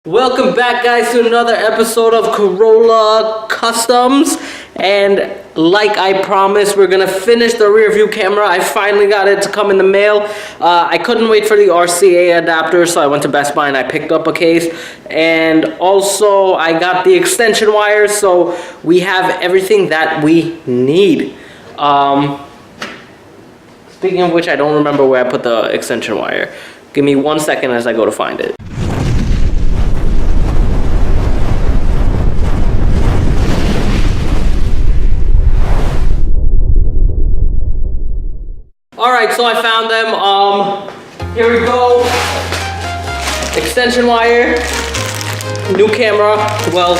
Welcome back, guys, to another episode of Corolla Customs. And like I promised, we're gonna finish the rear view camera. I finally got it to come in the mail. I couldn't wait for the RCA adapter, so I went to Best Buy and I picked up a case. And also I got the extension wires, so we have everything that we need. Speaking of which, I don't remember where I put the extension wire. Give me 1 second as I go to find it. Alright, so I found them. Here we go. Extension wire. New camera. Well,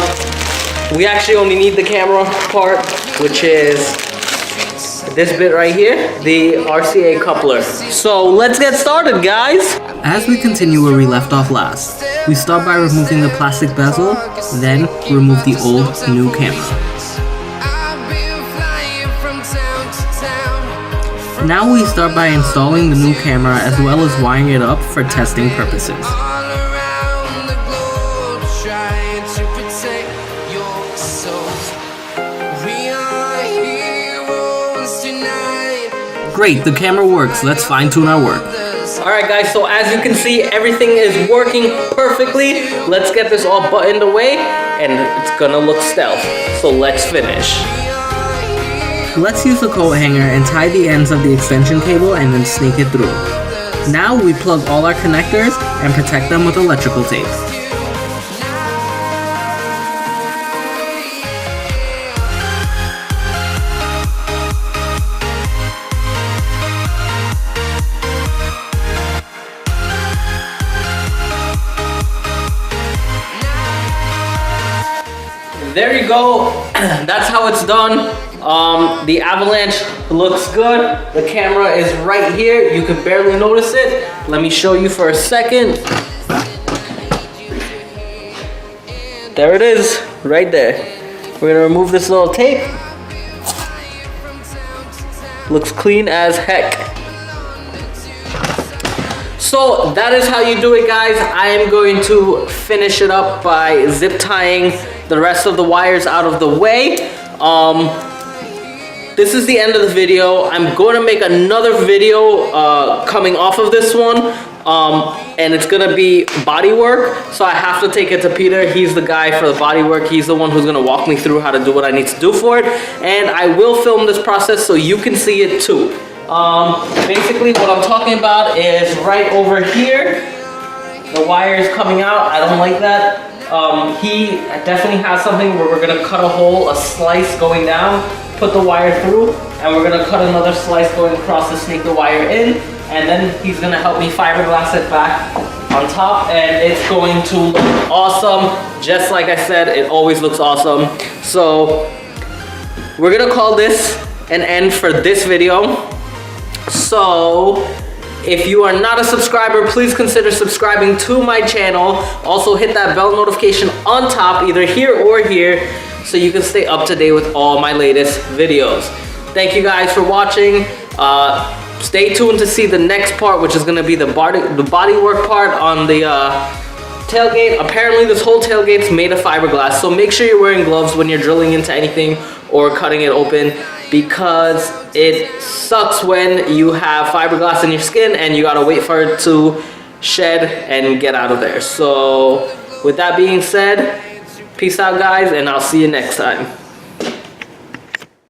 we actually only need the camera part, which is this bit right here, the RCA coupler. So let's get started, guys. As we continue where we left off last, we start by removing the plastic bezel, then remove the old new camera. Now we start by installing the new camera as well as wiring it up for testing purposes. Great, the camera works. Let's fine tune our work. Alright guys, so as you can see, everything is working perfectly. Let's get this all buttoned away and it's gonna look stealth. So let's finish. Let's use a coat hanger and tie the ends of the extension cable and then snake it through. Now we plug all our connectors and protect them with electrical tape. There you go. That's how it's done. The avalanche looks good. The camera is right here. You can barely notice it. Let me show you for a second. There it is, right there. We're gonna remove this little tape. Looks clean as heck. So that is how you do it, guys. I am going to finish it up by zip tying the rest of the wires out of the way. This is the end of the video. I'm going to make another video coming off of this one, and it's going to be body work. So I have to take it to Peter. He's the guy for the body work. He's the one who's going to walk me through how to do what I need to do for it. And I will film this process so you can see it too. Basically what I'm talking about is right over here. The wire is coming out. I don't like that. He definitely has something where we're gonna cut a hole, a slice going down, put the wire through, and we're gonna cut another slice going across to snake the wire in, and then he's gonna help me fiberglass it back on top, and it's going to look awesome. Just like I said, it always looks awesome. So we're gonna call this an end for this video. So if you are not a subscriber, please consider subscribing to my channel. Also hit that bell notification on top, either here or here, so you can stay up to date with all my latest videos. Thank you guys for watching. Stay tuned to see the next part, which is gonna be the body work part on the tailgate. Apparently this whole tailgate's made of fiberglass, so make sure you're wearing gloves when you're drilling into anything or cutting it open, because it sucks when you have fiberglass in your skin and you gotta wait for it to shed and get out of there. So with that being said, peace out guys, and I'll see you next time.